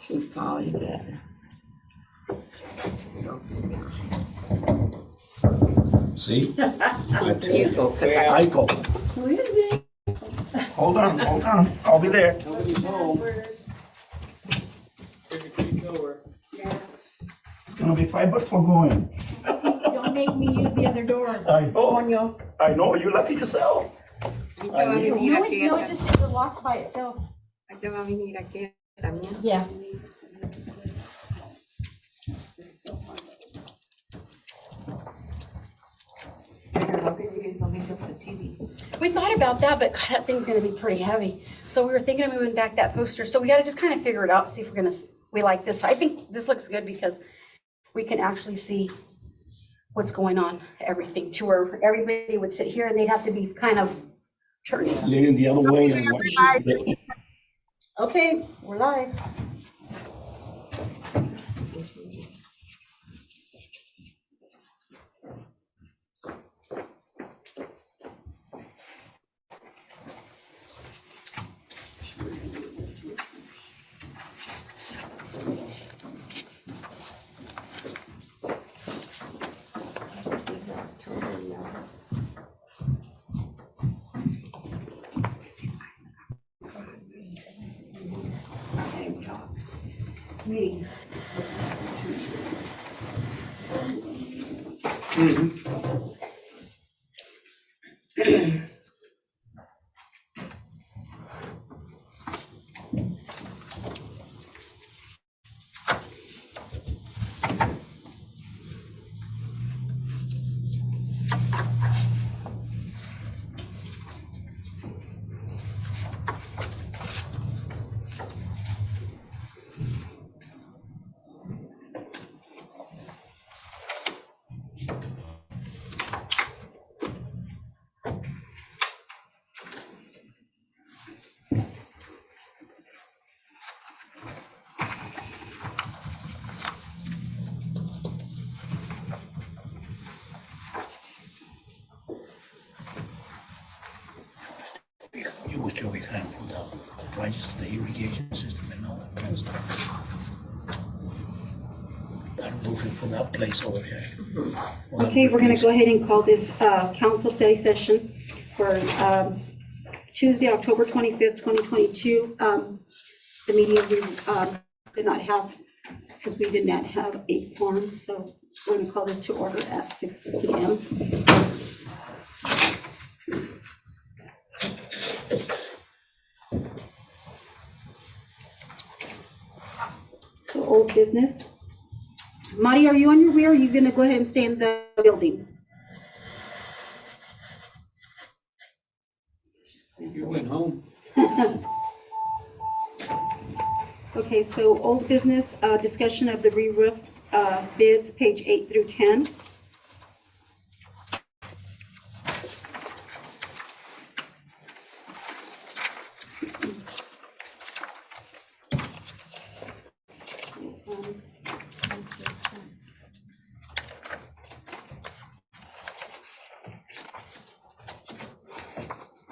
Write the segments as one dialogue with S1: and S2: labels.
S1: She's probably dead.
S2: See? I tell
S1: You
S2: you.
S1: go pick up.
S2: I go.
S3: Who is it?
S2: Hold on, I'll be there.
S4: Nobody's home.
S3: Password.
S4: Trick or treat goer.
S3: Yeah.
S2: It's gonna be $5 for going.
S3: Don't make me use the other door.
S2: I know, you lucky yourself.
S1: Yo va a venir
S3: No,
S1: aquí.
S3: it just it locks by itself.
S1: Yo va a venir aquí también.
S3: Yeah.
S1: How can you use only just the TV?
S3: We thought about that, but God, that thing's gonna be pretty heavy. So we were thinking of moving back that poster. So we gotta just kind of figure it out, see if we're gonna, we like this. I think this looks good because we can actually see what's going on, everything, to where everybody would sit here and they'd have to be kind of turning.
S2: Leaning the other way and watch.
S3: Okay, we're live. Meeting.
S2: You were still behind for the branches of the irrigation system and all that kind of stuff. That roofing for that place over there. Well,
S3: Okay,
S2: that
S3: we're gonna
S2: place-
S3: go ahead and call this council study session for Tuesday, October 25th, 2022. The meeting we did not have, because we did not have a quorum, so we're gonna call this to order at 6 p.m. So old business. Marty, are you on your way, or are you gonna go ahead and stay in the building?
S4: You went home.
S3: Okay, so old business, discussion of the re-roof bids, page 8 through 10.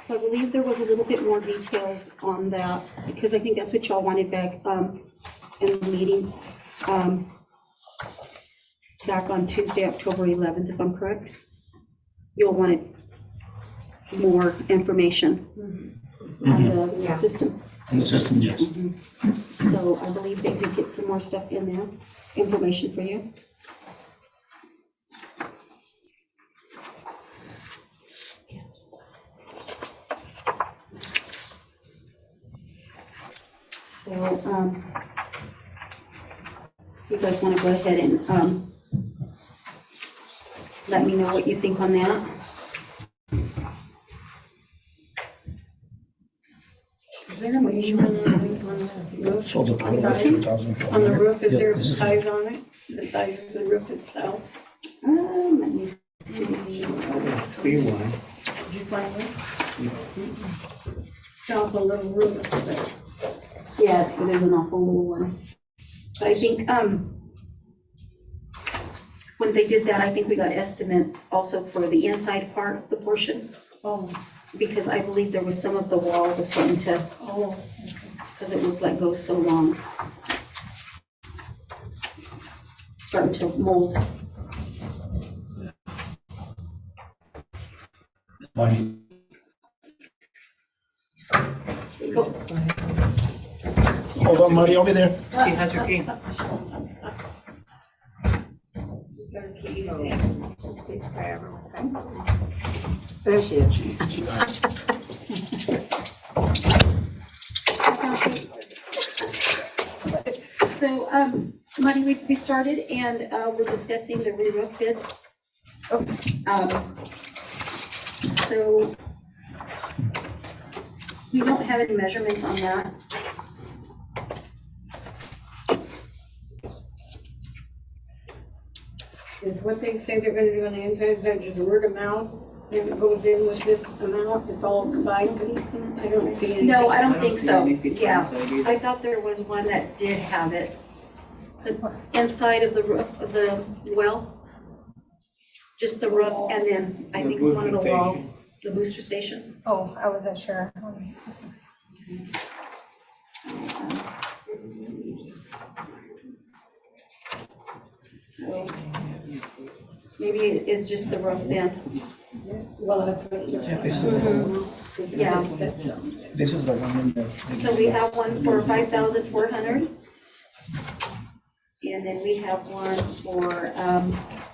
S3: So I believe there was a little bit more details on that, because I think that's what y'all wanted back in the meeting, back on Tuesday, October 11th, if I'm correct. You'll wanted more information on the system.
S2: In the system, yes.
S3: So I believe they did get some more stuff in there, information for you. So, you guys want to go ahead and let me know what you think on that?
S5: Is there a measurement on the roof?
S2: So the total was
S5: Size?
S2: 2,000.
S5: On the roof, is
S2: Yeah,
S5: there a
S2: this is-
S5: size on it? The size of the roof itself?
S3: Let me see.
S4: Speed one.
S5: Did you find it? Sounds a little roof, but
S3: Yeah, it is an awful little one. But I think, when they did that, I think we got estimates also for the inside part of the portion,
S5: oh,
S3: because I believe there was some of the wall was starting to,
S5: oh,
S3: because it was let go so long. starting to mold.
S2: Marty, hold on, Marty, over there.
S1: She has her key. There she is.
S3: So, Money, we started and we're discussing the re-roof bids. So we don't have any measurements on that.
S5: Is what they say they're gonna do on the inside, is that just word of mouth? If it goes in with this amount, it's all combined, 'cause I don't see anything.
S3: No, I don't think so. Yeah, I thought there was one that did have it. The inside of the roof of the well. Just the roof and then I think one of the wall, the booster station.
S6: Oh, I wasn't sure.
S3: So maybe it is just the roof then.
S5: Well, that's what it looks
S2: Yeah,
S5: like.
S2: this is-
S5: Because
S3: Yeah.
S5: it said something.
S2: This is the one in the.
S3: So we have one for 5,400. And then we have one for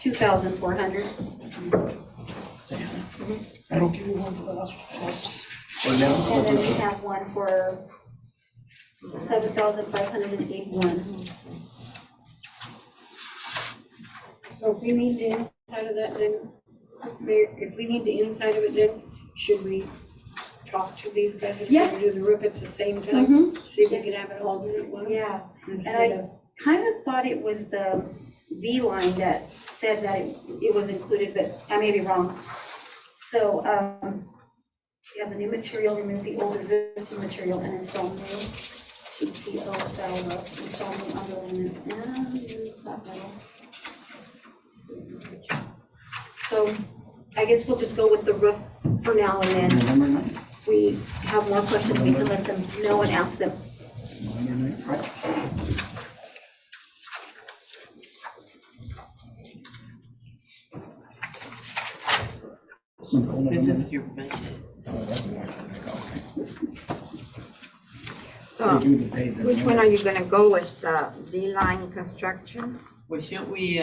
S3: 2,400.
S2: I don't give you one for the last.
S3: And then we have one for 7,581.
S5: So if we need the inside of that, then, if we need the inside of it, then should we talk to these guys? If
S3: Yeah.
S5: we do the roof at the same time?
S3: Mhm.
S5: See if we can have it all done at once?
S3: Yeah,
S5: Instead of,
S3: kind of thought it was the V line that said that it was included, but I may be wrong. So, we have the new material, remove the old existing material and install new TPO style roof, install new underlayment and new flat metal. So I guess we'll just go with the roof for now and then
S2: November 9th.
S3: if we have more questions, we can let them know and ask them.
S2: November 9th, right?
S1: This is your budget.
S2: Oh, that's right.
S1: So,
S2: They do the pay, the-
S1: which one are you gonna go with, V-Line Construction?
S7: Well, shouldn't we,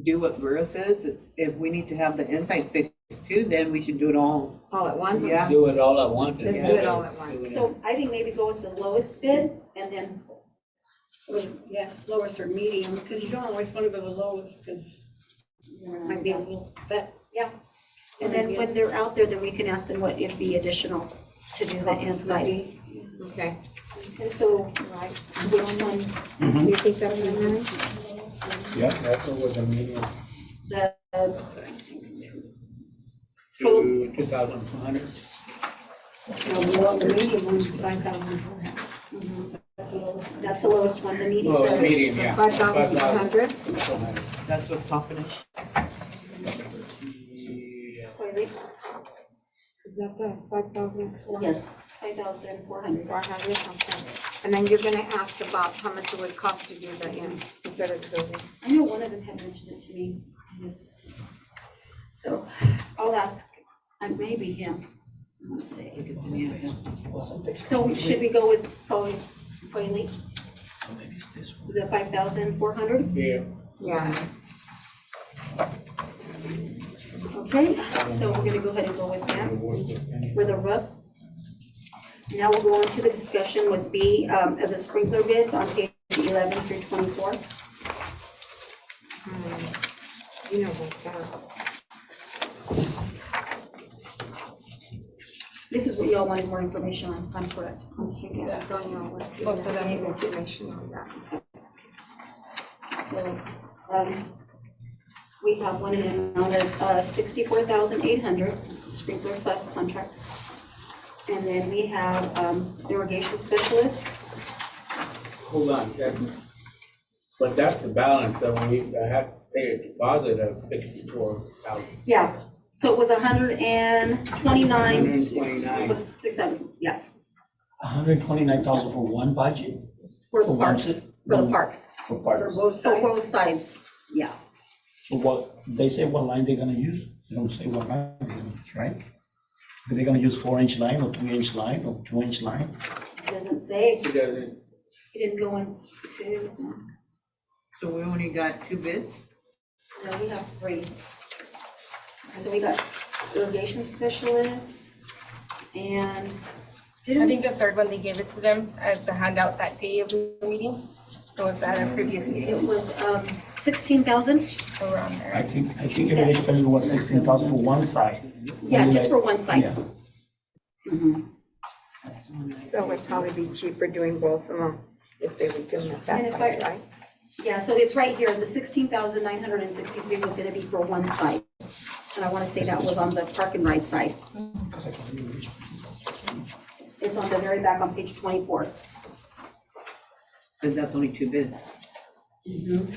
S7: do what Vera says? If we need to have the inside fixed too, then we should do it all.
S1: All at once?
S7: Yeah.
S4: Do it all at once.
S1: Let's do it all at once.
S3: So I think maybe go with the lowest bid and then,
S5: yeah, lowest or medium, because you don't always want to go the lowest, because it might be a little, but.
S3: and then when they're out there, then we can ask them what is the additional to do the inside.
S1: Okay.
S3: And so,
S1: Right.
S3: which one,
S2: Mhm.
S1: You think that'll be nice?
S2: Yeah,
S4: That's what was a medium,
S3: the,
S4: to 2,200.
S5: Well, the medium one's 5,400.
S3: that's the lowest one, the medium.
S4: Well, medium, yeah.
S1: 5,200?
S4: 5,400.
S7: That's what confidence.
S3: Toilet,
S1: Is that the 5,400?
S3: yes, 5,400.
S1: 400, okay. And then you're gonna ask about how much it would cost to do the instead of the building.
S3: I know one of them had mentioned it to me, so I'll ask, and maybe him, let's see. So should we go with Toilet,
S2: maybe it's this one.
S3: the 5,400?
S4: Yeah.
S1: Yeah.
S3: Okay, so we're gonna go ahead and go with that for the roof. Now we'll go on to the discussion with B, of the sprinkler bids on page 11 through 24.
S1: You know about that.
S3: This is what y'all wanted more information on, I'm correct, on sprinklers.
S1: Yeah, don't you know what?
S6: Both of them.
S1: Information on that.
S3: So, we have one in an amount of 64,800 sprinkler plus contract. And then we have irrigation specialist.
S4: Hold on, but that's the balance, that we have to pay a deposit of 64,000.
S3: Yeah, so it was 129.
S4: 129.
S3: 600, yeah,
S2: 129,000 for one budget?
S3: for the
S2: For one
S3: parks. for the parks,
S2: For
S5: For
S2: parks.
S5: both
S3: for both
S5: sides?
S3: sides, yeah.
S2: So what, they say what line they're gonna use, they don't say what line they're gonna use, right? Are they gonna use 4-inch line or 2-inch line or 2-inch line?
S3: Doesn't say,
S4: It doesn't,
S3: it didn't go into,
S7: So we only got 2 bids?
S3: no, we have 3. So we got irrigation specialists and,
S6: I
S3: didn't we?
S6: think the third one, they gave it to them as the handout that day of the meeting. So it's at a previous
S3: It
S6: meeting,
S3: was 16,000?
S6: so around there.
S2: I think irrigation specialist was 16,000 for one side.
S3: Yeah,
S2: Only
S3: just for
S2: like-
S3: one site.
S2: Yeah.
S3: Mhm.
S7: That's the one I-
S1: So it would probably be cheaper doing both of them if they were doing it
S3: And
S1: that
S3: if
S1: way,
S3: I-
S1: right?
S3: Yeah, so it's right here, the 16,963 was gonna be for one site. And I wanna say that was on the park and ride side. It's on the very back on page 24.
S7: But that's only 2 bids.
S3: Mhm.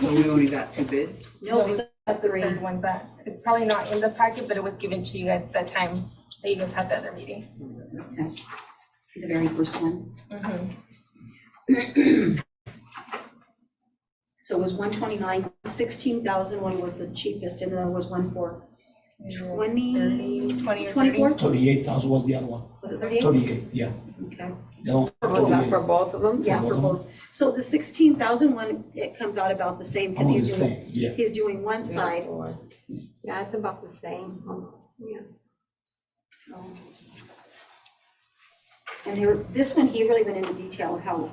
S7: So we only got 2 bids?
S3: No, we got
S6: The
S3: 3.
S6: third one that, it's probably not in the packet, but it was given to you guys that time that you guys had the other meeting.
S3: Okay. The very first one. So it was 129, 16,000 one was the cheapest, and then there was one for 20,
S6: 20 or
S3: 24?
S2: 38,000 was the other one.
S3: Was it 38?
S2: 38, yeah.
S3: Okay.
S2: The other one,
S1: Was that
S2: 38.
S1: for both of them?
S3: Yeah, for both. So the 16,000 one, it comes out about the same, because
S2: Almost
S3: he's
S2: the
S3: doing,
S2: same, yeah.
S3: he's doing one side,
S1: Yeah, it's about the same, yeah.
S3: so. And there, this one, he really went into detail how,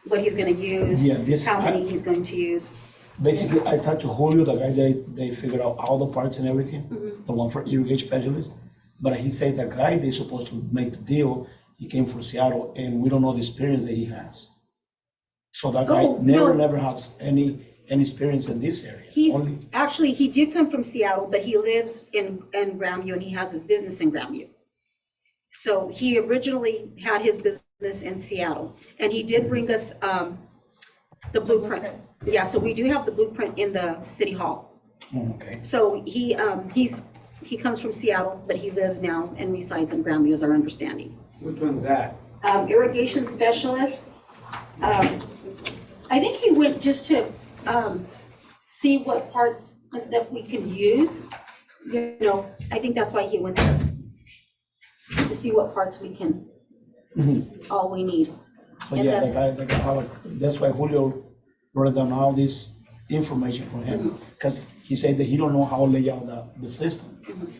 S3: what he's gonna use,
S2: Yeah, this,
S3: how many he's going to use.
S2: basically, I talked to Julio, the guy, they figured out all the parts and everything,
S3: Mhm.
S2: the one for irrigation specialist. But he said the guy they supposed to make the deal, he came from Seattle, and we don't know the experience that he has. So that guy
S3: Oh, no.
S2: never has any experience in this area.
S3: He's,
S2: Only,
S3: actually, he did come from Seattle, but he lives in Grandview, and he has his business in Grandview. So he originally had his business in Seattle, and he did bring us the blueprint. Yeah, so we do have the blueprint in the city hall.
S2: okay.
S3: So he comes from Seattle, but he lives now and resides in Grandview, is our understanding.
S4: which one's that?
S3: Irrigation specialist. I think he went just to see what parts and stuff we can use. You know, I think that's why he went there. To see what parts we can,
S2: Mhm.
S3: all we need.
S2: So
S3: And
S2: yeah,
S3: that's-
S2: the guy, that's why Julio wrote down all this information for him,
S3: Mm-hmm.
S2: because he said that he don't know how to lay out the system.
S3: Mhm.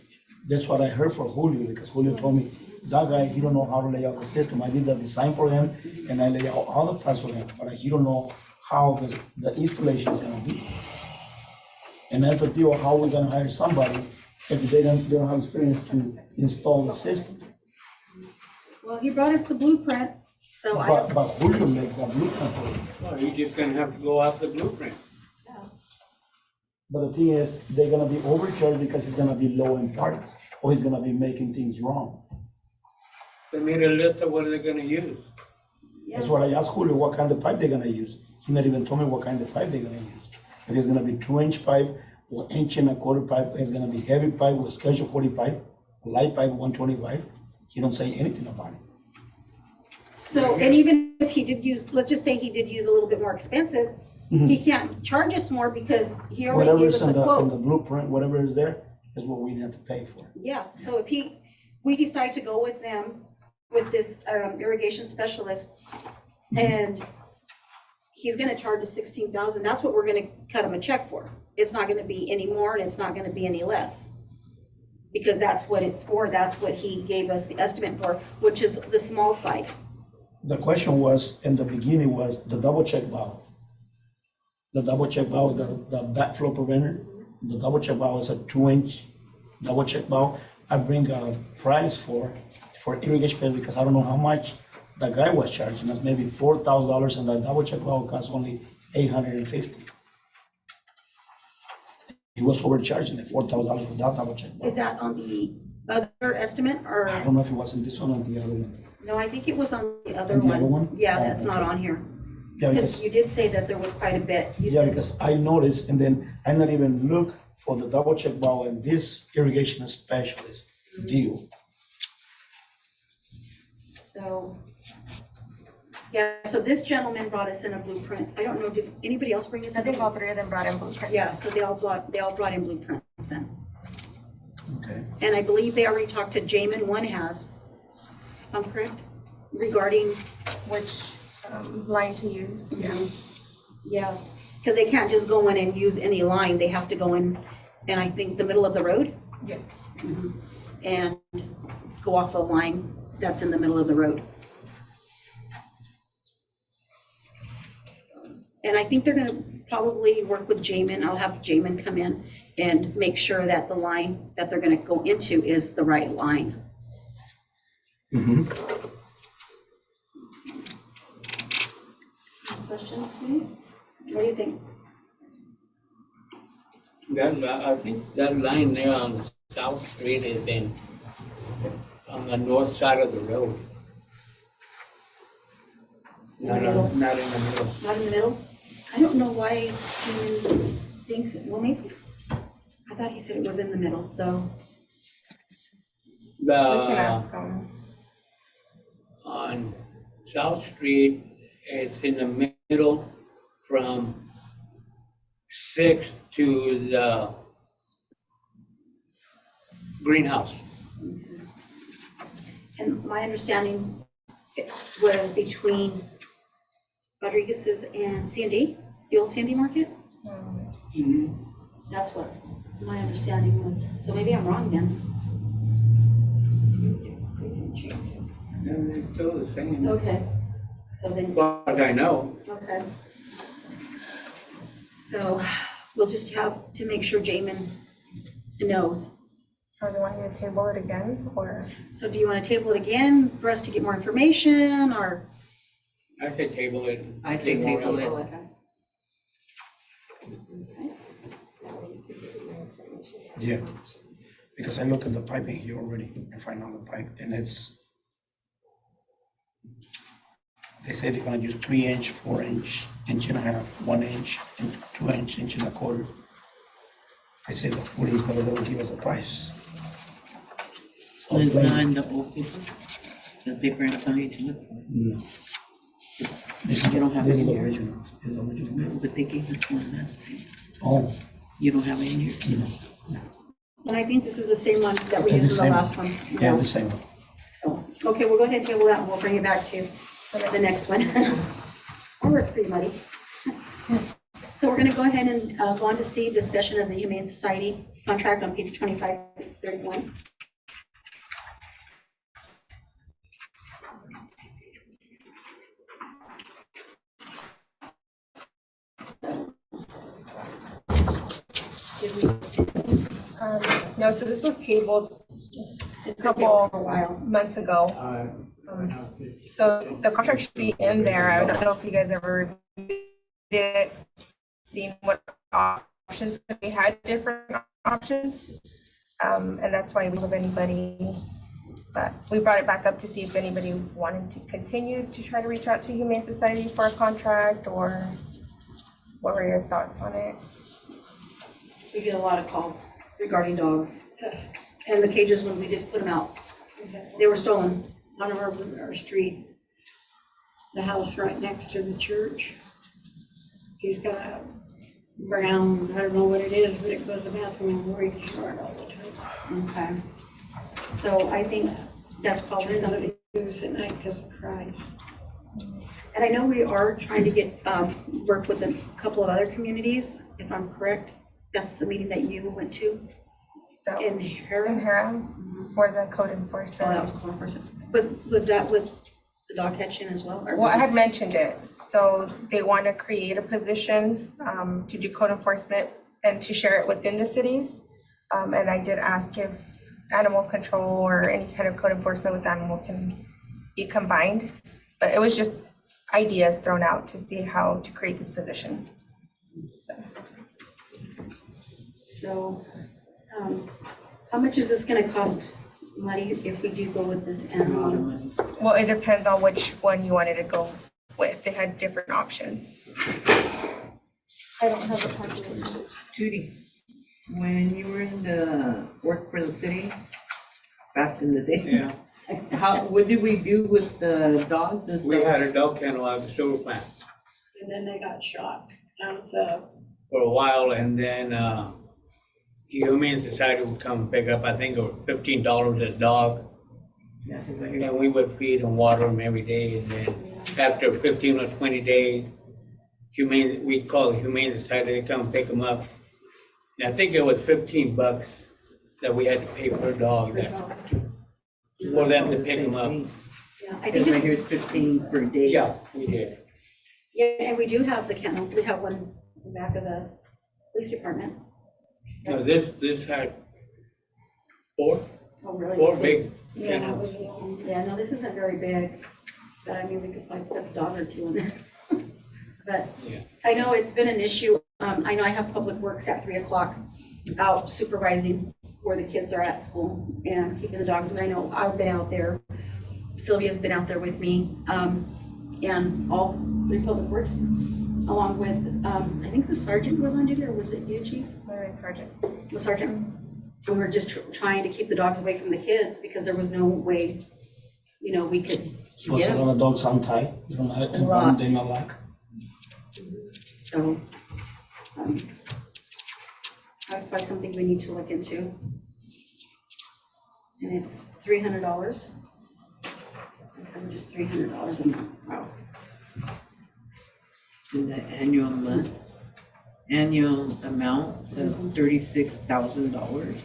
S2: That's what I heard from Julio, because Julio told me, that guy, he don't know how to lay out the system. I did the design for him, and I lay out all the parts for him, but he don't know how the installation is gonna be. And that's the deal, how we gonna hire somebody if they don't have experience to install the system?
S3: Well, he brought us the blueprint, so I don't,
S2: But Julio made the blueprint for him.
S4: Well, you're just gonna have to go off the blueprint.
S2: But the thing is, they're gonna be overcharged because it's gonna be low in parts, or he's gonna be making things wrong.
S4: They made a list of what they're gonna use.
S2: That's what I asked Julio, what kind of pipe they're gonna use. He not even told me what kind of pipe they're gonna use. If it's gonna be 2-inch pipe, or 1.25 pipe, it's gonna be heavy pipe with Schedule 40 pipe, light pipe 125. He don't say anything about it.
S3: so, and even if he did use, let's just say he did use a little bit more expensive, he can't charge us more because he already
S2: Whatever
S3: gave
S2: is
S3: us a
S2: in the
S3: quote.
S2: blueprint, whatever is there, is what we have to pay for.
S3: Yeah, so if we decide to go with them, with this irrigation specialist, and he's gonna charge us 16,000, that's what we're gonna cut him a check for. It's not gonna be any more, and it's not gonna be any less. Because that's what it's for, that's what he gave us the estimate for, which is the small side.
S2: The question was, in the beginning, was the double check valve. The double check valve, the backflow preventer, the double check valve is a 2-inch double check valve. I bring a price for irrigation because I don't know how much the guy was charging us, maybe $4,000, and the double check valve costs only $850. He was overcharging the $4,000 for that double check
S3: Is
S2: valve.
S3: that on the other estimate,
S2: I
S3: or?
S2: don't know if it was in this one or the other one.
S3: No, I think it was on the other
S2: On the other one?
S3: Yeah,
S2: Oh,
S3: that's not
S2: okay.
S3: on here.
S2: Yeah,
S3: Because you did say that there was quite a bit. You
S2: Yeah,
S3: said-
S2: because I noticed, and then I not even look for the double check valve and this irrigation specialist deal.
S3: So, Yeah, so this gentleman brought us in a blueprint. I don't know, did anybody else bring us?
S6: I think all three of them brought in blueprints.
S3: Yeah, so they all brought in blueprints then.
S2: Okay.
S3: And I believe they already talked to Jamin, one has, if I'm correct, regarding,
S6: Which line to use.
S3: yeah, because they can't just go in and use any line, they have to go in, and I think the middle of the road,
S6: Yes.
S3: and go off a line that's in the middle of the road. And I think they're gonna probably work with Jamin, I'll have Jamin come in and make sure that the line that they're gonna go into is the right line.
S2: Mm-hmm.
S3: Questions, Judy? What do you think?
S4: I think that line there on South Street is on the north side of the road. Not in the middle.
S3: Not in the middle? I don't know why he thinks, well, maybe, I thought he said it was in the middle, though.
S6: We can ask them.
S4: On South Street, it's in the middle from 6th to the greenhouse.
S3: And my understanding it was between Rodriguez's and C&D, the old C&D Market? That's what my understanding was. So maybe I'm wrong then.
S4: And it's still the same,
S3: Okay. So then,
S4: but I know.
S3: okay. So we'll just have to make sure Jamin knows.
S6: Or they want you to table it again, or?
S3: So do you want to table it again for us to get more information, or?
S4: I say table it.
S7: I say table it.
S3: Okay.
S2: Yeah, because I look at the piping here already and find out the pipe, and they say they're gonna use 3-inch, 4-inch, inch and a half, 1 inch, and 2-inch, inch and a quarter. I say the 40 is gonna give us a price. So
S7: It's not in the old paper, the paper I'm telling you to look for.
S2: No. This
S7: You don't have
S2: this
S7: it
S2: is
S7: in
S2: the
S7: here.
S2: original. This is the original.
S7: No, but they gave us one last time.
S2: Oh,
S7: You don't have it in here?
S2: no.
S3: And I think this is the same one that we
S2: Yeah, the
S3: used in the
S2: same
S3: last
S2: one.
S3: one.
S2: Yeah, the same one.
S3: So, okay, we'll go ahead and table that, and we'll bring it back to the next one. I work pretty muddy. So we're gonna go ahead and go on to see discussion of the Humane Society contract on page 2531. Did we,
S6: No, so this was tabled
S3: it's
S6: a
S3: been tabled for a
S6: couple
S3: while.
S6: months ago. So the contract should be in there. I don't know if you guys ever reviewed it, seen what options, we had different options. And that's why we don't have anybody, but we brought it back up to see if anybody wanted to continue to try to reach out to Humane Society for a contract, or what were your thoughts on it?
S3: We get a lot of calls regarding dogs. And the cages, when we did put them out, they were stolen on our street.
S5: The house right next to the church. He's got a brown, I don't know what it is, but it goes to the bathroom and worries yard all the time.
S3: Okay. So I think that's probably
S5: Turns out
S3: something.
S5: he moves at night because it cries.
S3: And I know we are trying to get, work with a couple of other communities, if I'm correct. That's the meeting that you went to
S6: So
S3: in
S6: in
S3: Harem.
S6: Harem, for the code
S3: Oh, that
S6: enforcement.
S3: was one person. But was that with the dog catching as well? or
S6: Well, I had
S3: was-
S6: mentioned it, so they want to create a position to do code enforcement and to share it within the cities. And I did ask if animal control or any kind of code enforcement with animal can be combined. But it was just ideas thrown out to see how to create this position.
S3: So, how much is this gonna cost, Marty, if we do go with this animal?
S6: Well, it depends on which one you wanted to go with. They had different options.
S3: I don't have a calculator.
S7: Judy, when you were in the work for the city, back in the day,
S4: Yeah.
S7: What did we do with the dogs and
S4: We
S7: stuff?
S4: had a dog kennel at the sewer plant
S5: And then they got shot out of the,
S4: for a while, and then, Humane Society would come and pick up, I think it was $15 a dog.
S7: Yeah, 'cause I
S4: And
S7: heard-
S4: then we would feed and water them every day, and then after 15 or 20 days, we'd call the Humane Society to come pick them up. And I think it was $15 that we had to pay per dog, for them to pick them up.
S3: Yeah, I think
S7: Because I
S3: it's,
S7: hear it's 15 per day.
S4: Yeah, we did.
S3: yeah, and we do have the kennel, we have one in the back of the police department.
S4: No, this had four
S3: Oh, really?
S4: big
S5: yeah, it
S4: kennels.
S5: was long.
S3: Yeah, no, this isn't very big, but I mean, we could probably put a dog or two in there. But
S4: Yeah.
S3: I know it's been an issue. I know I have Public Works at 3 o'clock out supervising where the kids are at school and keeping the dogs. And I know I've been out there. Sylvia's been out there with me, and all the Public Works, along with, I think the sergeant was on duty, or was it you, Chief?
S6: Sergeant.
S3: The sergeant. So we were just trying to keep the dogs away from the kids because there was no way, we could
S2: So
S3: get
S2: a
S3: them.
S2: lot of dogs untied, you know, and
S3: Lots.
S2: they not like.
S3: So, that's probably something we need to look into. And it's $300. I'm just $300 a month. Wow.
S7: And the annual amount of $36,000.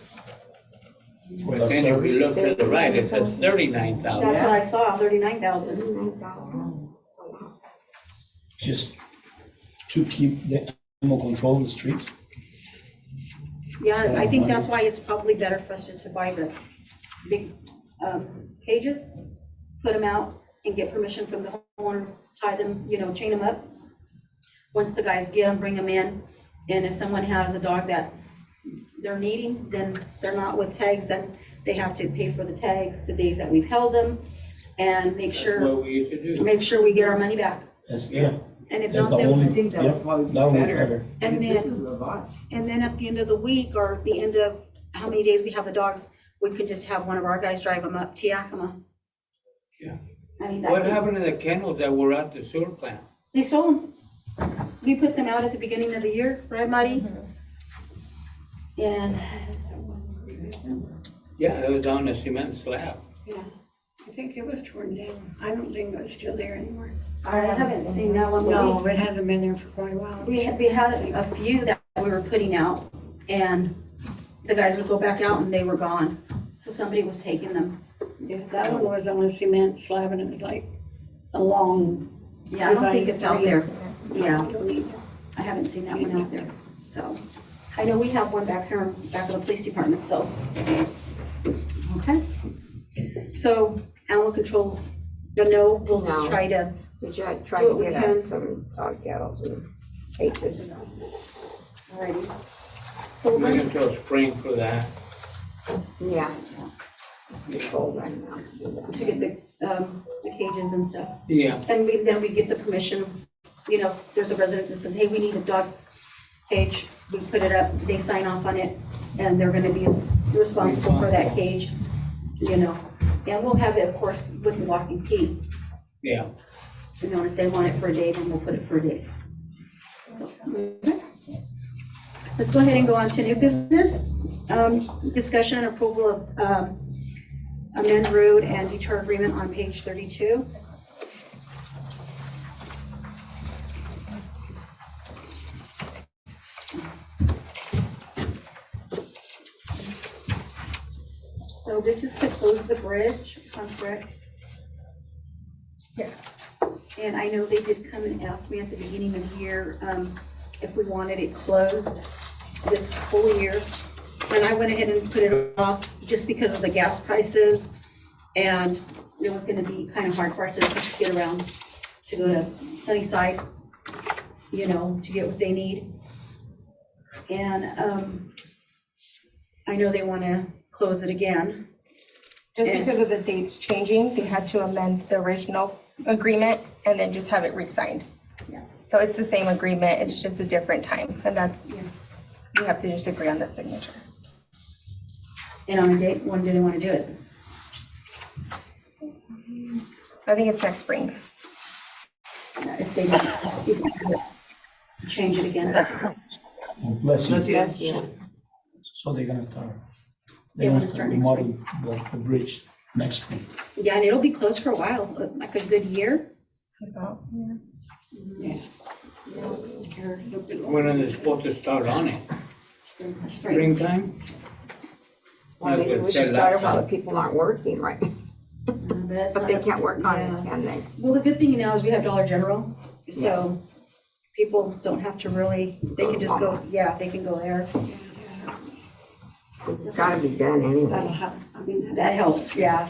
S4: But then if you look to the right, it says
S3: That's
S4: 39,000.
S3: what I saw, 39,000.
S2: Just to keep the animal control in the streets.
S3: Yeah, I think that's why it's probably better for us just to buy the big cages, put them out and get permission from the homeowner, tie them, chain them up. Once the guys get them, bring them in. And if someone has a dog that's they're needing, then they're not with tags, then they have to pay for the tags, the days that we've held them, and make
S4: That's
S3: sure
S4: what we used to do.
S3: we get our money back.
S2: Yeah,
S3: And if
S2: that's
S3: not,
S2: the
S3: then,
S2: only,
S7: I think that
S2: yeah,
S7: would probably be
S2: that would be
S7: better.
S2: better.
S3: And
S7: This
S3: then-
S7: is a lot.
S3: and then at the end of the week, or the end of how many days we have the dogs, we could just have one of our guys drive them up to Yakima.
S4: Yeah.
S3: I mean,
S4: What happened to the kennels that were at the sewer plant?
S3: They sold them. We put them out at the beginning of the year, right, Marty? And,
S4: Yeah, it was on a cement slab.
S5: Yeah, I think it was torn down. I don't think it's still there anymore.
S3: I haven't seen that one.
S5: No, it hasn't been there for quite a while.
S3: We had a few that we were putting out, and the guys would go back out and they were gone. So somebody was taking them.
S5: Yeah, that one was on a cement slab and it was like a long.
S3: Yeah, I don't think it's out there. Yeah,
S5: I don't either.
S3: I haven't seen that one out there, so. I know we have one back here, back of the police department, so. Okay. So animal control's the no, we'll just
S1: No.
S3: try to,
S1: We should try
S3: Do
S1: to
S3: what we
S1: get
S3: can.
S1: some dog kennels and cages.
S3: alrighty. So we're
S4: Wait
S3: gonna,
S4: until spring for that.
S1: Yeah. It's cold right now to do that.
S3: to get the cages and stuff.
S4: Yeah.
S3: And then we get the permission, if there's a resident that says, hey, we need a dog cage, we put it up, they sign off on it, and they're gonna be responsible for that cage, And we'll have it, of course, with the locking key.
S4: Yeah.
S3: If they want it for a day, then we'll put it for a day. So, okay. Let's go ahead and go on to new business. Discussion and approval of amend road and detour agreement on page 32. So this is to close the bridge, if I'm correct.
S6: Yes.
S3: And I know they did come and ask me at the beginning of the year if we wanted it closed this whole year. And I went ahead and put it off just because of the gas prices. And it was gonna be kind of hard for our citizens to get around, to go to Sunnyside, to get what they need. And I know they wanna close it again.
S6: Just
S3: And-
S6: because of the dates changing, they had to amend the original agreement and then just have it re-signed.
S3: Yeah.
S6: So it's the same agreement, it's just a different time, and that's,
S3: Yeah.
S6: we have to just agree on the signature.
S3: And on a date, when do they wanna do it?
S6: I think it's next spring.
S3: If they change it again.
S2: Bless you.
S7: Bless you.
S1: Yes, yeah.
S2: So they're gonna start.
S3: They
S2: They're
S3: wanna
S2: gonna
S3: start
S2: start
S3: next
S2: remodeling the bridge next spring.
S3: Yeah, and it'll be closed for a while, like a good year.
S6: About, yeah.
S4: When are they supposed to start on it?
S3: Spring.
S4: Springtime?
S1: Well, maybe we should start it while the people aren't working, right? But they can't work on it, can they?
S3: Well, the good thing now is we have Dollar General, so people don't have to really, they can just go, they can go there.
S1: It's gotta be done
S5: That'll
S1: anyway.
S5: help. I mean,
S3: That helps, yeah.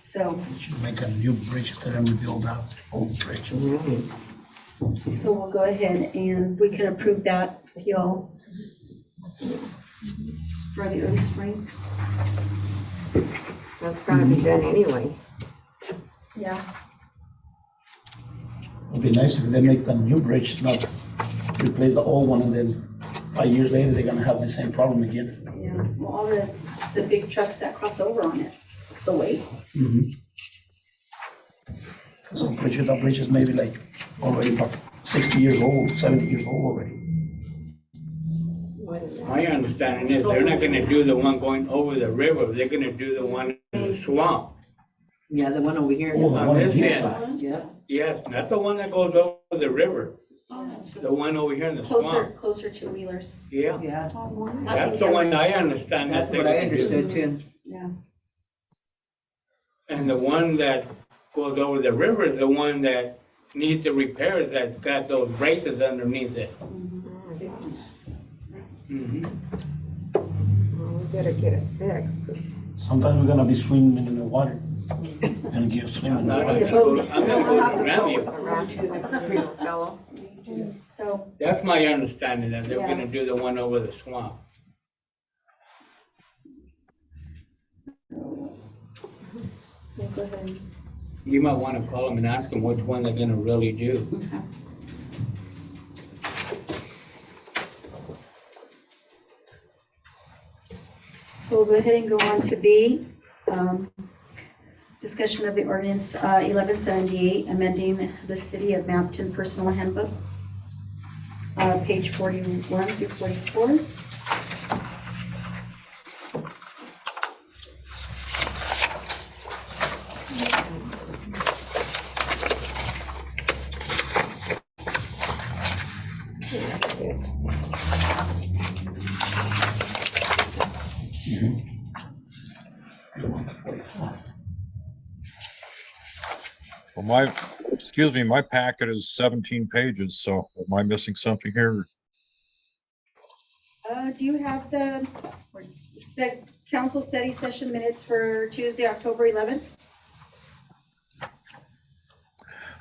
S3: So,
S2: We should make a new bridge instead of rebuild that old bridge.
S1: Really.
S3: so we'll go ahead and we can approve that, if y'all, for the early spring.
S1: That's gotta be done anyway.
S3: Yeah.
S2: It'd be nice if they make a new bridge, not replace the old one, and then 5 years later, they're gonna have the same problem again.
S3: Yeah, well, all the big trucks that cross over on it, the weight.
S2: Some bridges, the bridge is maybe like already about 60 years old, 70 years old already.
S4: My understanding is they're not gonna do the one going over the river, they're gonna do the one in the swamp.
S7: Yeah, the one over here.
S2: Oh, the one on
S4: this
S2: this
S4: end.
S2: side.
S7: Yeah.
S4: Yes, not the one that goes over the river, the one over here in the swamp.
S3: Closer to Wheelers.
S4: Yeah,
S7: Yeah,
S4: that's the one I understand that
S7: that's
S4: they're
S7: what I
S4: gonna do.
S7: understood too.
S3: Yeah.
S4: And the one that goes over the river is the one that needs the repairs, that's got those braces underneath it. Mhm.
S1: Well, we better get it fixed. 'Cause
S2: Sometimes we're gonna be swimming in the water and get swimming in the
S4: I'm
S2: water.
S4: gonna go to Ramio.
S1: around the fellow.
S3: So,
S4: That's my understanding, that they're gonna do the one over the swamp.
S3: go ahead and.
S4: You might wanna call them and ask them which one they're gonna really do.
S3: So we'll go ahead and go on to B, discussion of the ordinance 1178, amending the City of Mapleton Personal Handbook, page 41 through 44.
S1: Yes.
S8: Well, excuse me, my packet is 17 pages, so am I missing something here?
S3: Do you have the council study session minutes for Tuesday, October 11th?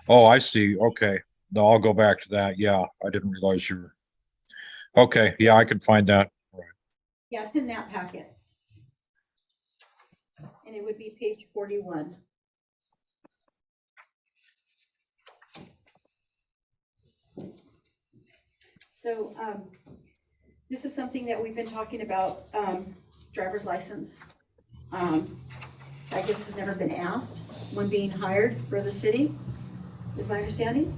S8: Oh, I see. Okay. No, I'll go back to that. Yeah, I didn't realize you were. Okay, yeah, I can find that.
S3: Yeah, it's in that packet. And it would be page 41. So, this is something that we've been talking about, driver's license. I guess has never been asked when being hired for the city, is my understanding,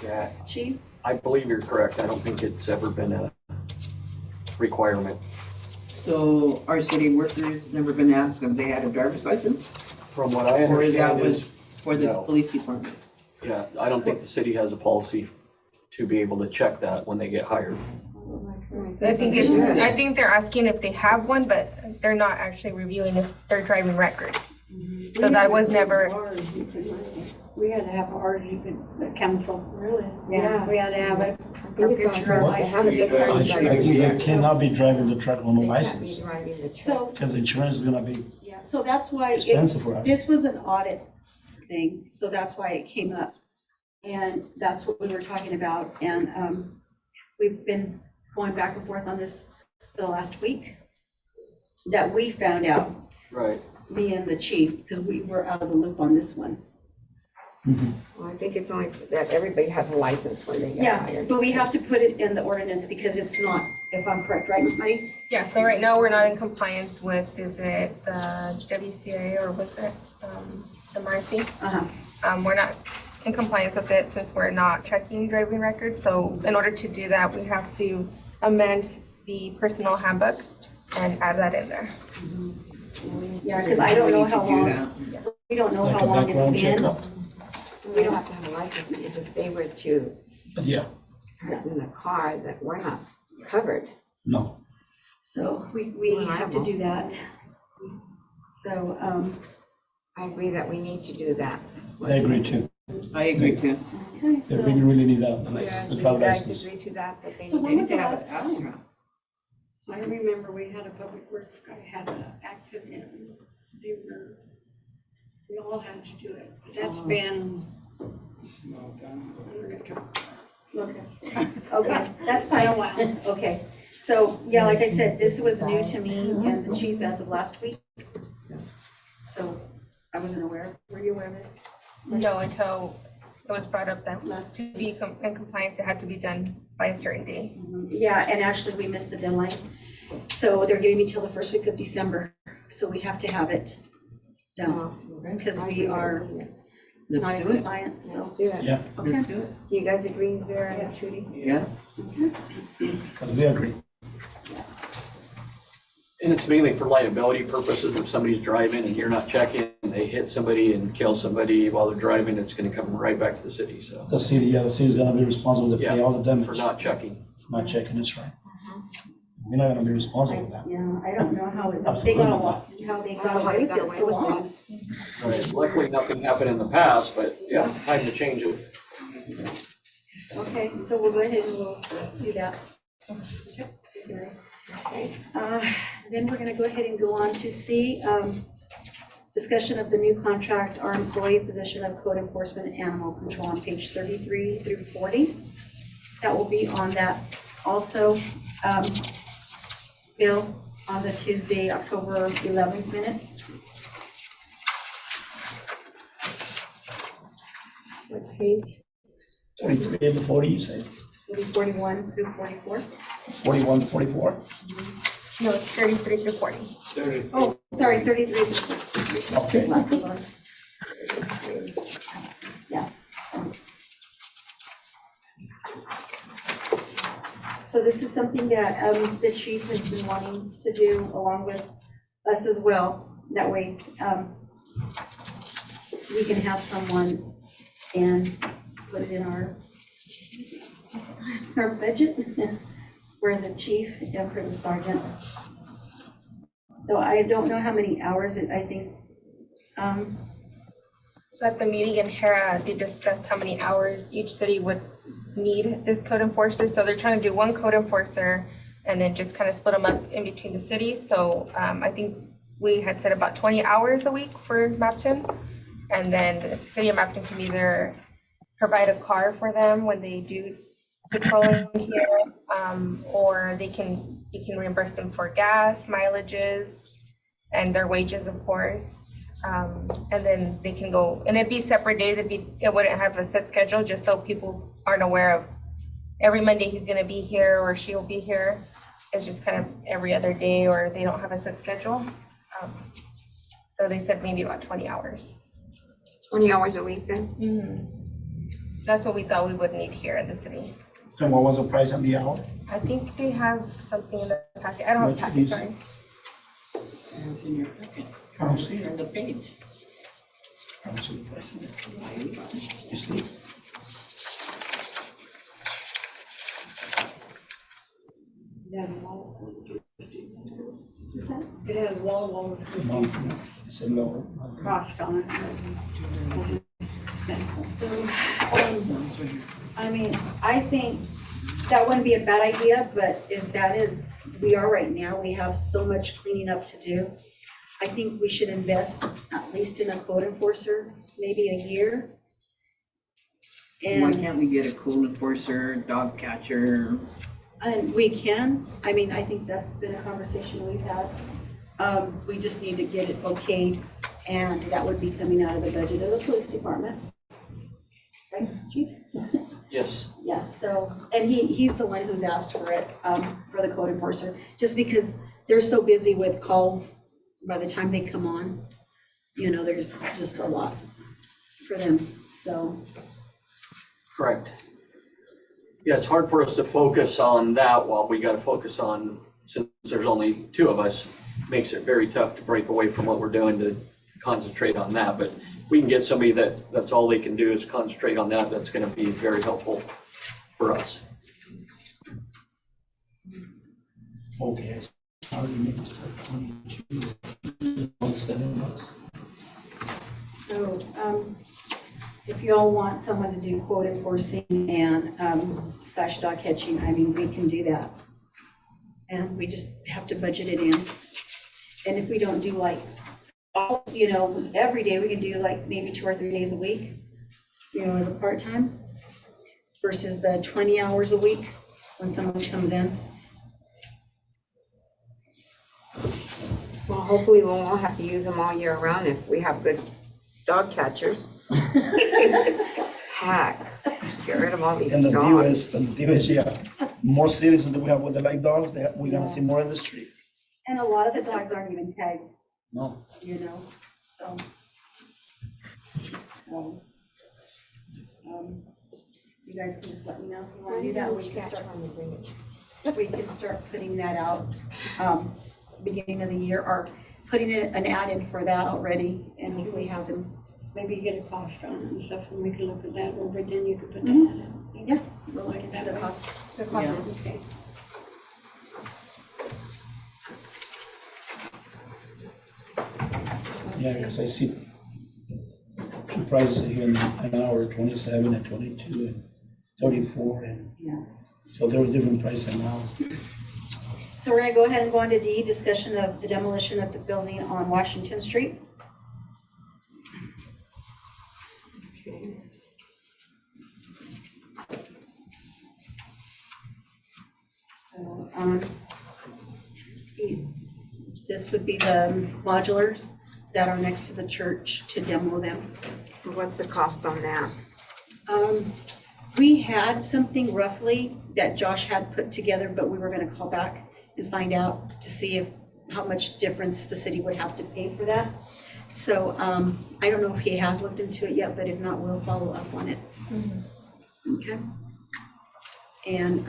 S9: Yeah,
S3: Chief?
S9: I believe you're correct. I don't think it's ever been a requirement.
S7: So our city workers never been asked if they had a driver's license?
S9: From what I
S7: Or that
S9: understand
S7: was
S9: is,
S7: for the
S9: no.
S7: police department?
S9: yeah, I don't think the city has a policy to be able to check that when they get hired.
S6: I think they're asking if they have one, but they're not actually reviewing if their driving record. So that was never,
S5: We had to have ours even, the council. Really?
S1: Yes.
S5: Yeah, we had to have it.
S1: I think it's on
S5: Picture of
S1: her, they have a big
S2: I
S1: card.
S2: think they cannot be driving the truck with no
S1: They can't be
S2: license,
S1: driving the truck.
S3: So,
S2: because the insurance is gonna be
S3: yeah, so that's why
S2: expensive for us.
S3: this was an audit thing, so that's why it came up. And that's what we were talking about, and we've been going back and forth on this for the last week, that we found out,
S9: Right.
S3: me and the chief, because we were out of the loop on this one.
S1: Well, I think it's only that everybody has a license when they get
S3: Yeah,
S1: hired.
S3: but we have to put it in the ordinance because it's not, if I'm correct, right, Marty?
S6: yeah, so right now we're not in compliance with, is it the WCA or was it MRC.
S3: Uh-huh.
S6: We're not in compliance with it since we're not checking driving records. So in order to do that, we have to amend the personnel handbook and add that in there.
S3: Yeah, because I don't know how
S7: We need to do
S3: long,
S7: that.
S3: we don't know
S2: Like
S3: how
S2: a
S3: long
S2: background
S3: it's been.
S2: checkup?
S1: We don't have to have a license because if they were to
S2: Yeah,
S1: hurt in the car, that we're not covered.
S2: no.
S3: So we have to do that. So,
S1: I agree that we need to do that.
S2: I agree too.
S7: I agree too.
S3: okay,
S2: They
S3: so,
S2: really need that,
S1: Yeah,
S2: the
S1: you
S2: driver
S1: guys
S2: license.
S1: agree to that they
S3: So
S1: need
S3: when
S1: to
S3: was
S1: do
S3: the
S1: that?
S3: last time?
S5: I remember we had a public works guy had an accident. We all had to do it. But that's been.
S3: okay, okay, that's fine.
S5: A while.
S3: Okay, so, yeah, like I said, this was new to me and the chief as of last week. So I wasn't aware. Were you aware of this?
S6: No, until it was brought up that to be in compliance, it had to be done by a certain day.
S3: Yeah, and actually, we missed the deadline. So they're giving me till the first week of December. So we have to have it done because we are not
S7: Let's
S3: in
S7: do it.
S3: compliance, so.
S1: Let's do it.
S2: Yeah,
S3: Okay.
S7: Let's do it.
S1: Do you guys agree there,
S3: Yes.
S1: Trudy?
S7: Yeah.
S2: because we agree.
S9: And it's mainly for liability purposes. If somebody's driving and you're not checking, they hit somebody and kill somebody while they're driving, it's gonna come right back to the city, so.
S2: The city's gonna be responsible to pay
S9: Yeah,
S2: all the damage.
S9: For not checking.
S2: Not checking this right. We're not gonna be responsible for that.
S3: Yeah, I don't know how they
S2: Absolutely
S3: got
S2: not.
S3: away, how they got
S1: How
S3: away
S1: they
S3: with
S1: got
S3: it
S1: away
S3: so
S1: with
S3: long.
S9: Luckily, nothing happened in the past, but yeah, time to change it.
S3: Okay, so we'll go ahead and we'll do that. Okay. Then we're gonna go ahead and go on to C, discussion of the new contract, our employee position of code enforcement and animal control on page 33 through 40. That will be on that also, Bill, on the Tuesday, October 11th minutes. What page?
S2: 43 to 40, you say?
S3: It'll be 41 through 44.
S2: 41 to 44?
S6: No, it's 33 to 40.
S3: Oh, sorry, 33 through 40.
S2: Okay.
S3: Glasses on. Yeah. So this is something that the chief has been wanting to do along with us as well. That way, we can have someone and put it in our budget for the chief and for the sergeant. So I don't know how many hours I think,
S6: So at the meeting in Hera, they discussed how many hours each city would need this code enforcer. So they're trying to do one code enforcer and then just kind of split them up in between the cities. So I think we had said about 20 hours a week for Mapton. And then the city of Mapton can either provide a car for them when they do patrolling here, or you can reimburse them for gas, mileages, and their wages, of course. And then they can go, and it'd be separate days. It wouldn't have a set schedule, just so people aren't aware of every Monday he's gonna be here or she'll be here. It's just kind of every other day, or they don't have a set schedule. So they said maybe about 20 hours.
S1: 20 hours a week then?
S6: That's what we thought we would need here in the city.
S2: And what was the price on the hour?
S6: I think they have something in the packet. I don't have a
S2: Which
S6: packet,
S2: is-
S6: sorry.
S7: It's in your packet.
S2: I don't see it.
S7: Turn the page.
S2: I don't see the price. You see?
S5: It has Walla
S2: No,
S5: listed
S2: it's a lower.
S5: cost on it.
S3: so, I mean, I think that wouldn't be a bad idea, but as bad as we are right now, we have so much cleaning up to do. I think we should invest at least in a code enforcer, maybe a year.
S7: Why
S3: And,
S7: can't we get a code enforcer, dog catcher?
S3: and we can, I mean, I think that's been a conversation we've had. We just need to get it okayed, and that would be coming out of the budget of the police department. Right, chief?
S9: Yes.
S3: Yeah, so, and he's the one who's asked for it, for the code enforcer, just because they're so busy with calls by the time they come on. you know, there's just a lot for them, so.
S9: Correct. Yeah, it's hard for us to focus on that while we gotta focus on, since there's only two of us, makes it very tough to break away from what we're doing to concentrate on that. But if we can get somebody that's all they can do is concentrate on that, that's gonna be very helpful for us.
S2: Okay. I already made this for 22, 27 bucks.
S3: So, if you all want someone to do quote enforcing and, slash dog catching, I mean, we can do that. And we just have to budget it in. And if we don't do like, you know, every day, we can do like maybe 2 or 3 days a week, you know, as a part-time versus the 20 hours a week when someone comes in.
S1: Well, hopefully we won't have to use them all year round if we have good dog catchers. Heck, get rid of all these
S2: And the
S1: dogs.
S2: deal is, yeah, more citizens that we have with the like dogs, that we're gonna see more in the street.
S3: And a lot of the dogs aren't even tagged,
S2: No,
S3: you know, so. So, you guys can just let me know if you want to do that. We can start putting that out, beginning of the year, or putting an ad in for that already, and if we have them.
S5: Maybe get a cost on it and stuff, and we can look at that over, then you could put that out.
S3: Yeah, we'll look into the cost.
S7: Yeah.
S5: Okay.
S2: yeah, because I see two prices here in an hour, 27 and 22 and 34, and
S3: Yeah.
S2: so there were different prices now.
S3: So we're gonna go ahead and go on to D, discussion of the demolition of the building on Washington Street. So, this would be the modulars that are next to the church to demo them.
S1: What's the cost on that?
S3: We had something roughly that Josh had put together, but we were gonna call back and find out to see if, how much difference the city would have to pay for that. So, I don't know if he has looked into it yet, but if not, we'll follow up on it. Okay? And,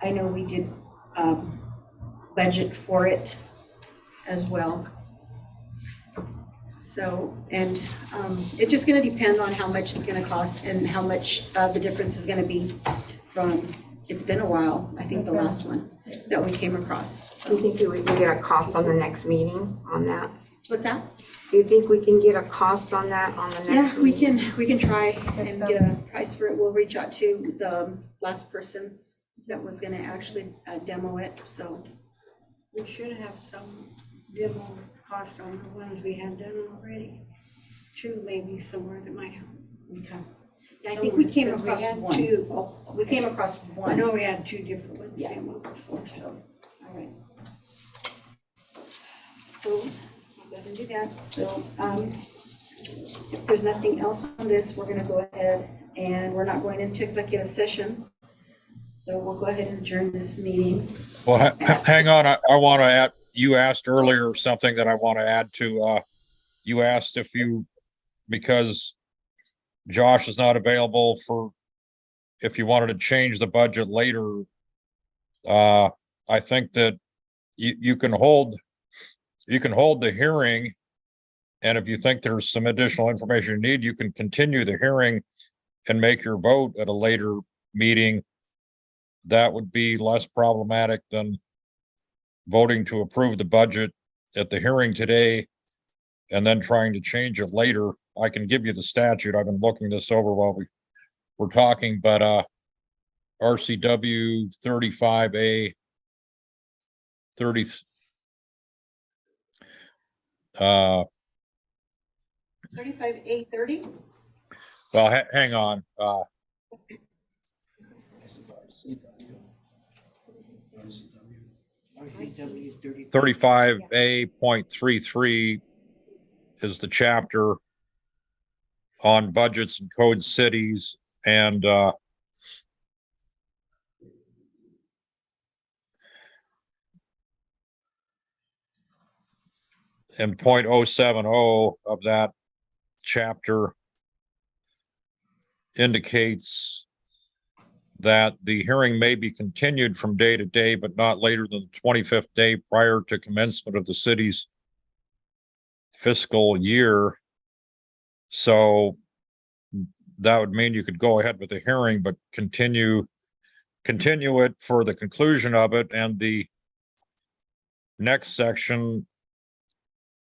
S3: I know we did, budget for it as well. So, and, it's just gonna depend on how much it's gonna cost and how much, the difference is gonna be from, it's been a while, I think the last one that we came across,
S1: Do you
S3: so.
S1: think we can get a cost on the next meeting on that?
S3: What's that?
S1: Do you think we can get a cost on that on the next?
S3: Yeah, we
S1: meeting?
S3: can try and get a price for it. We'll reach out to the last person that was gonna actually demo it, so.
S5: We should have some demo cost on the ones we have done already. Two maybe somewhere that might help.
S3: Okay. I think we came
S5: Because we
S3: across
S5: had
S3: one.
S5: two.
S3: Oh, we came across
S5: I
S3: one.
S5: know we had two different ones
S3: Yeah.
S5: demo before, so.
S3: All right. So, we'll go ahead and do that. So, if there's nothing else on this, we're gonna go ahead and we're not going into executive session. So we'll go ahead and adjourn this meeting.
S8: Well, hang on, I want to add, you asked earlier something that I want to add to, you asked if you, because Josh is not available for, if you wanted to change the budget later, I think that you can hold the hearing. And if you think there's some additional information you need, you can continue the hearing and make your vote at a later meeting. That would be less problematic than voting to approve the budget at the hearing today and then trying to change it later. I can give you the statute. I've been looking this over while we're talking, but RCW 35A 30
S3: 35A30?
S8: well, hang on. 35A.33 is the chapter on budgets and code cities, and and 0.070 of that chapter indicates that the hearing may be continued from day to day, but not later than the 25th day prior to commencement of the city's fiscal year. So that would mean you could go ahead with the hearing, but continue it for the conclusion of it. And the next section,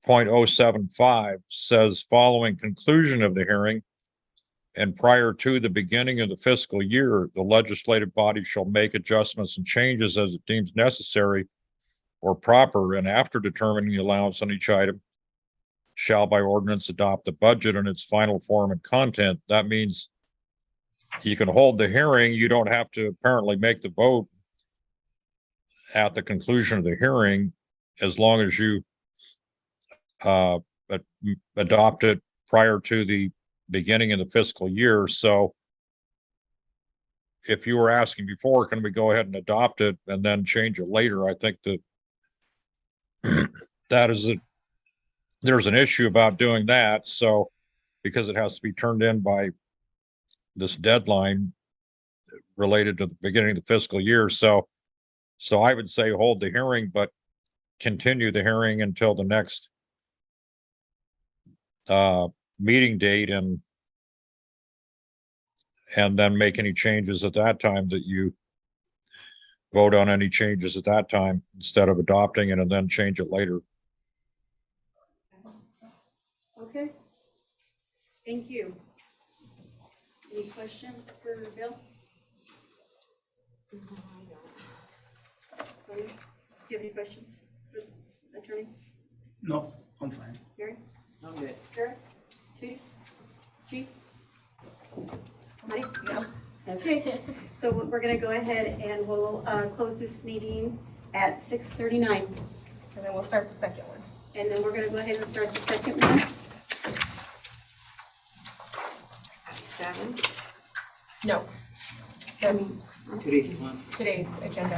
S8: 0.075, says following conclusion of the hearing and prior to the beginning of the fiscal year, the legislative body shall make adjustments and changes as it deems necessary or proper, and after determining the allowance on each item, shall by ordinance adopt the budget in its final form and content. That means you can hold the hearing. You don't have to apparently make the vote at the conclusion of the hearing, as long as you adopt it prior to the beginning of the fiscal year. So if you were asking before, can we go ahead and adopt it and then change it later? I think that there's an issue about doing that. So because it has to be turned in by this deadline related to the beginning of the fiscal year. So I would say hold the hearing, but continue the hearing until the next meeting date, and then make any changes at that time, that you vote on any changes at that time instead of adopting it and then change it later.
S3: Okay. Thank you. Any questions for Bill? Tony, do you have any questions for the attorney?
S2: No, I'm fine.
S3: Gary?
S7: I'm good.
S3: Sarah? Judy? Chief? Mike? No. Okay, so we're gonna go ahead and we'll close this meeting at 6:39.
S6: And then we'll start the second one.
S3: And then we're gonna go ahead and start the second one.
S1: 7.
S6: No,
S7: Today's one.
S6: today's agenda.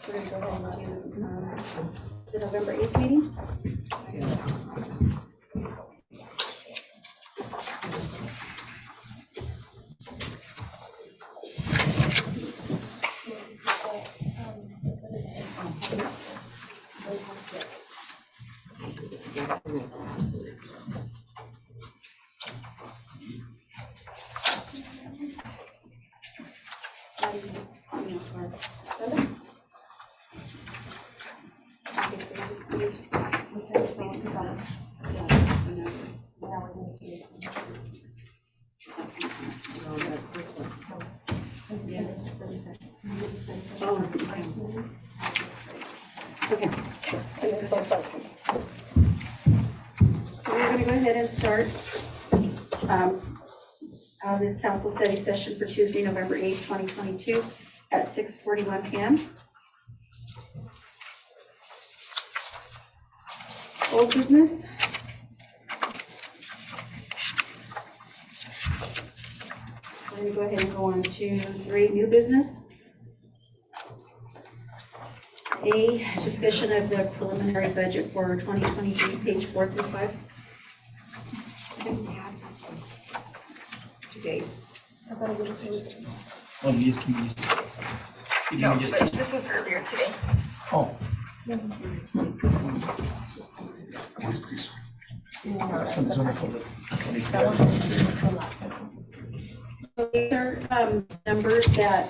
S3: We're gonna go ahead and do the November 8th meeting. Okay. So we're gonna go ahead and start this council study session for Tuesday, November 8th, 2022 at 6:41 p.m. Old business. I'm gonna go ahead and go on to 3, new business. A, discussion of the preliminary budget for 2023, page 4 through 5.
S7: Today's.
S2: Oh, yes, can you just?
S6: No, but this was earlier today.
S2: Oh.
S3: So these are numbers that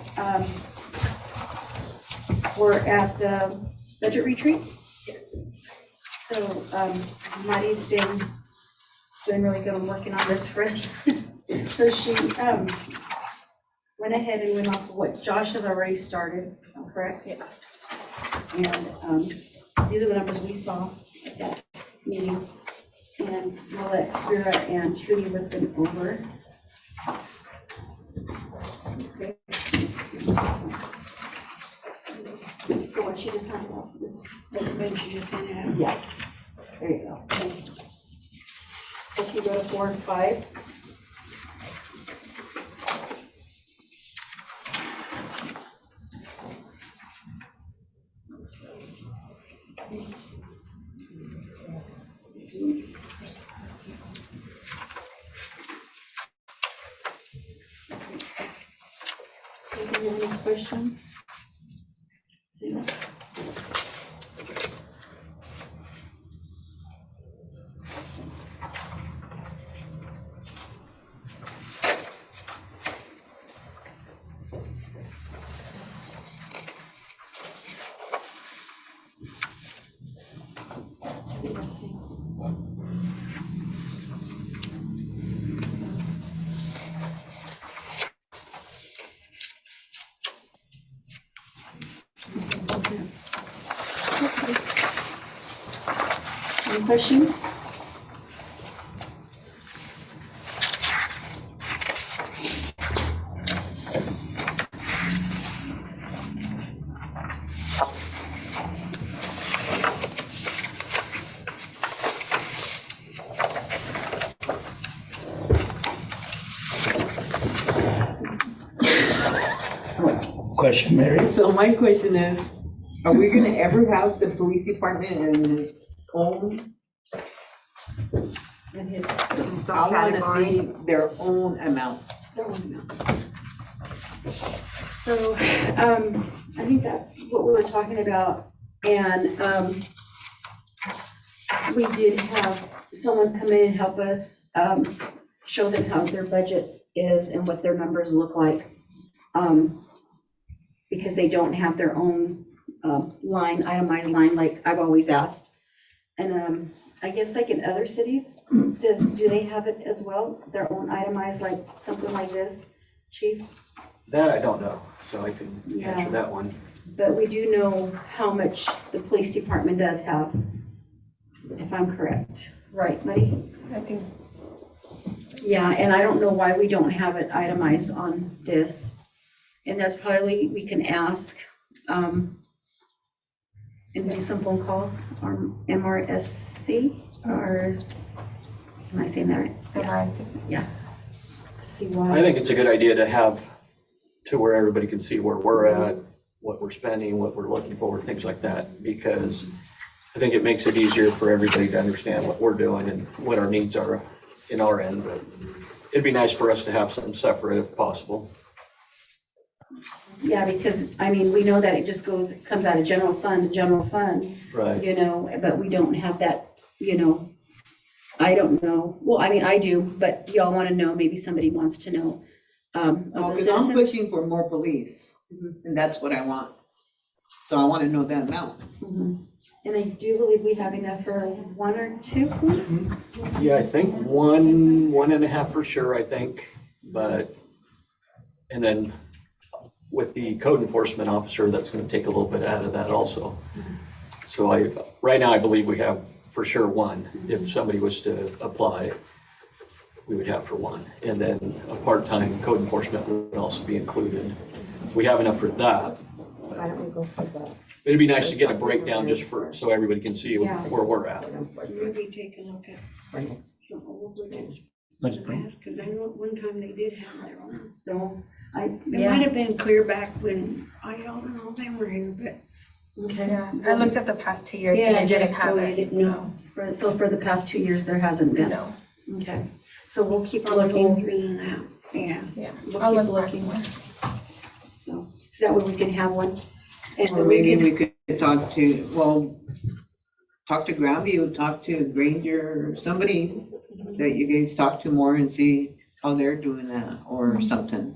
S3: were at the budget retreat. Yes. So Maddie's been doing really good on working on this for us. So she went ahead and went off of what Josh has already started, correct?
S6: Yes.
S3: And these are the numbers we saw at that meeting. And we'll let Vera and Trudy look them over. Okay. For what she just signed off, this document she just signed out. Yeah. There you go. Okay. So if you go to 4 and 5. Any questions? Any questions?
S2: Question, Mary?
S7: So my question is, are we gonna ever have the police department in its own? I wanna see their own amount.
S3: So, I think that's what we were talking about, and, we did have someone come in and help us, show them how their budget is and what their numbers look like. Because they don't have their own, line, itemized line, like I've always asked. And, I guess like in other cities, do they have it as well, their own itemized, like something like this, chief?
S9: That I don't know, so I can
S3: Yeah.
S9: answer that one.
S3: But we do know how much the police department does have, if I'm correct. Right, Buddy?
S6: I think
S3: Yeah, and I don't know why we don't have it itemized on this. And that's probably, we can ask, and do some phone calls on MRSC, or, am I saying that right?
S6: MRSC.
S3: To see why.
S9: I think it's a good idea to have, to where everybody can see where we're at, what we're spending, what we're looking for, things like that, because I think it makes it easier for everybody to understand what we're doing and what our needs are in our end, but it'd be nice for us to have something separate if possible.
S3: Yeah, because, I mean, we know that it just comes out of general fund to general fund,
S9: Right.
S3: you know, but we don't have that, you know, I don't know. Well, I mean, I do, but y'all want to know, maybe somebody wants to know, of the
S7: Because I'm
S3: citizens.
S7: pushing for more police,
S3: Mhm.
S7: and that's what I want. So I wanna know that amount.
S3: Mhm. And I do believe we have enough for one or two.
S9: Yeah, I think one and a half for sure, I think, but, and then with the code enforcement officer, that's gonna take a little bit out of that also. So right now, I believe we have for sure one. If somebody was to apply, we would have for one. And then a part-time code enforcement would also be included. We have enough for that.
S1: Why don't we go for the?
S9: It'd be nice to get a breakdown just for, so everybody can see
S3: Yeah.
S9: where we're at.
S5: Maybe take a look at some old ones.
S2: Next spring.
S5: Because I know at one time they did have their own.
S3: So,
S5: It might have been clear back when, I don't know, they were here, but.
S3: okay.
S6: Yeah, I looked at the past 2 years and
S5: Yeah,
S6: I didn't
S5: just
S6: have
S5: so you
S6: it,
S5: didn't
S6: so,
S5: know.
S3: So for the past 2 years, there hasn't been.
S6: no,
S3: Okay. So we'll keep
S5: Looking
S3: looking.
S5: through that, yeah.
S6: yeah.
S3: We'll
S6: I'll
S3: keep
S6: look back
S3: looking.
S6: more.
S3: So that way we can have one. And
S7: Or
S3: so we
S7: maybe
S3: can,
S7: we could talk to, talk to Grandview, talk to Granger, or somebody that you guys talk to more and see how they're doing that, or something.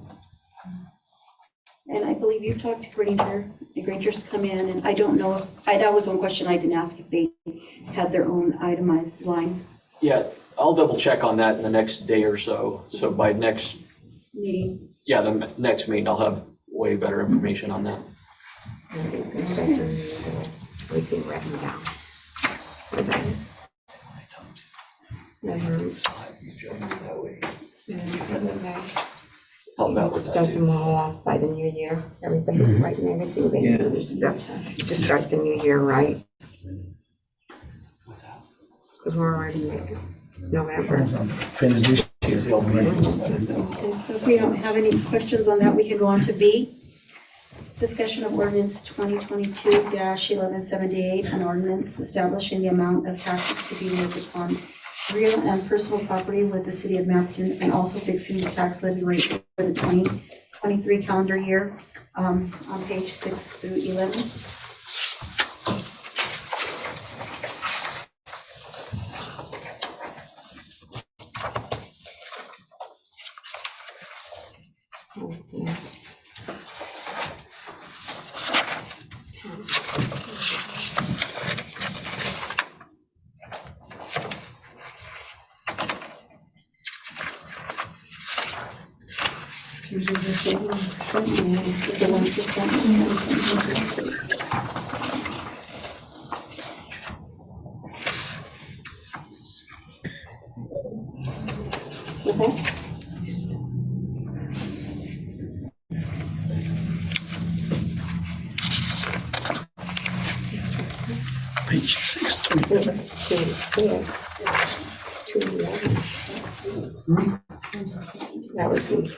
S3: and I believe you've talked to Granger. The Granger's come in, and I don't know if, that was one question I didn't ask, if they had their own itemized line
S9: Yeah, I'll double check on that in the next day or so. So by next,
S3: meeting.
S9: yeah, the next meeting, I'll have way better information on that.
S1: We can write them down. Okay. Never- Okay.
S9: Help out with that
S1: Start
S9: too.
S1: them all off by the new year, everybody writing everything they do their stuff, to start the new year right. Because we're already in November.
S2: Finish this year.
S3: Okay, so if we don't have any questions on that, we can go on to B. Discussion of ordinance 2022-1178, an ordinance establishing the amount of taxes to be levied upon real and personal property with the city of Mapleton, and also fixing the tax levy rate for the 2023 calendar year, on page 6 through 11.
S2: Page 6 to 11.
S1: That would be,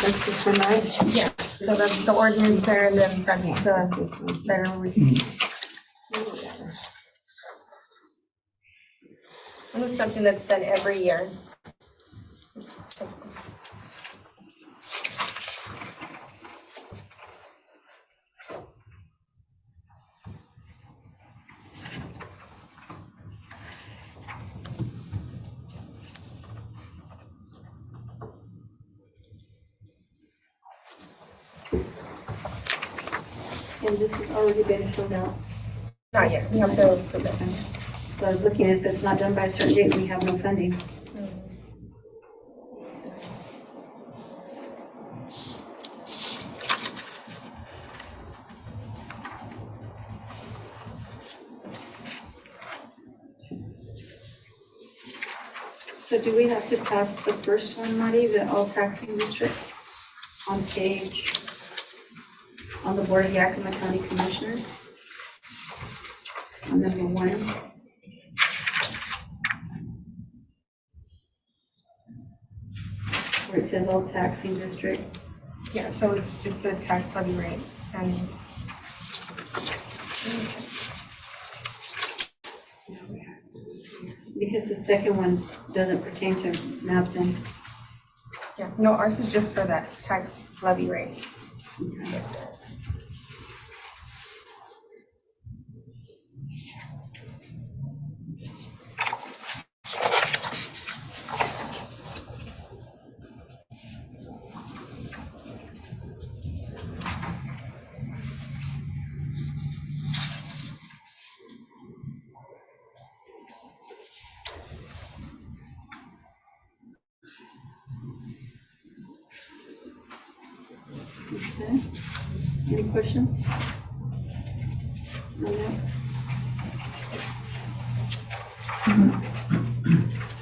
S1: that's this one, right?
S6: Yeah, so that's the ordinance there, and then that's the
S1: This one.
S6: federal receipt. And it's something that's done every year.
S3: And this has already been filled out.
S6: Not yet, we have to approve it.
S3: I was looking, if it's not done by a certain date, we have no funding. So do we have to pass the first one, Marty, the all taxing district on page, on the Board of Yakima County Commissioners? On number 1. Where it says all taxing district.
S6: Yeah, so it's just the tax levy rate, and
S3: Because the second one doesn't pertain to Mapton.
S6: yeah, no, ours is just for that tax levy rate.
S3: Okay. Any questions? On that?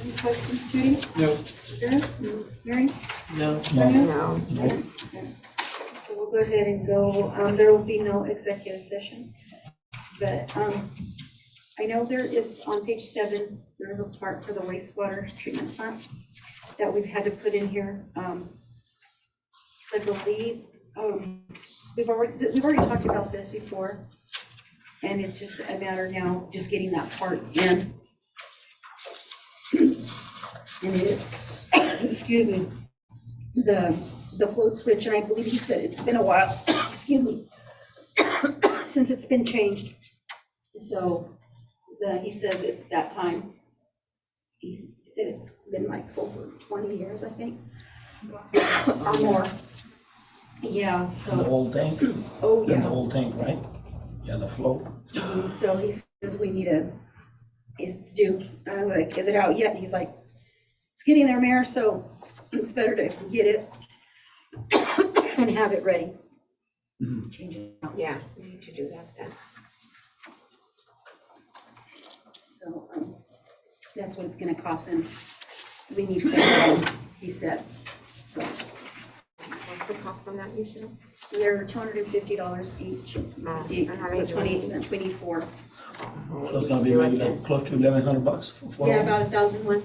S3: Any questions, Judy?
S9: No.
S3: Good? Mary?
S9: No.
S1: No.
S3: Okay. So we'll go ahead and go, there will be no executive session. But I know there is, on page 7, there is a part for the wastewater treatment plant that we've had to put in here. I believe, we've already talked about this before, and it's just a matter now, just getting that part in. And it is, excuse me, the float switch, and I believe he said it's been a while, excuse me, since it's been changed. So he says it's that time. He said it's been like over 20 years, I think, or more. Yeah,
S2: The
S3: so,
S2: old tank,
S3: oh,
S2: the
S3: yeah.
S2: old tank, right? Yeah, the float.
S3: So he says we need it's due. I'm like, is it out yet? And he's like, it's getting there, Mayor, so it's better to get it and have it ready.
S2: Mhm.
S3: Change it out.
S1: Yeah, we need to do that then.
S3: So that's what it's gonna cost him. We need to, he said. So
S1: What's the cost on that, you said?
S3: they're $250 each.
S1: And how many do we need?
S3: 24.
S2: So it's gonna be maybe like close to $1,100 for 4
S3: Yeah,
S2: of them.
S3: about 1,001.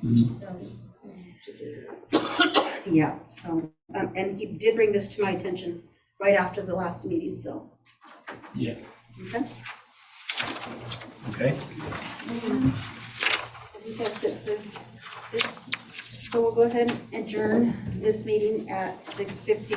S2: Mhm.
S3: 12,000. Yeah, so, and he did bring this to my attention right after the last meeting, so.
S2: Yeah,
S3: Okay.
S2: okay.
S3: I think that's it for this. So we'll go ahead and adjourn this meeting at 6:50.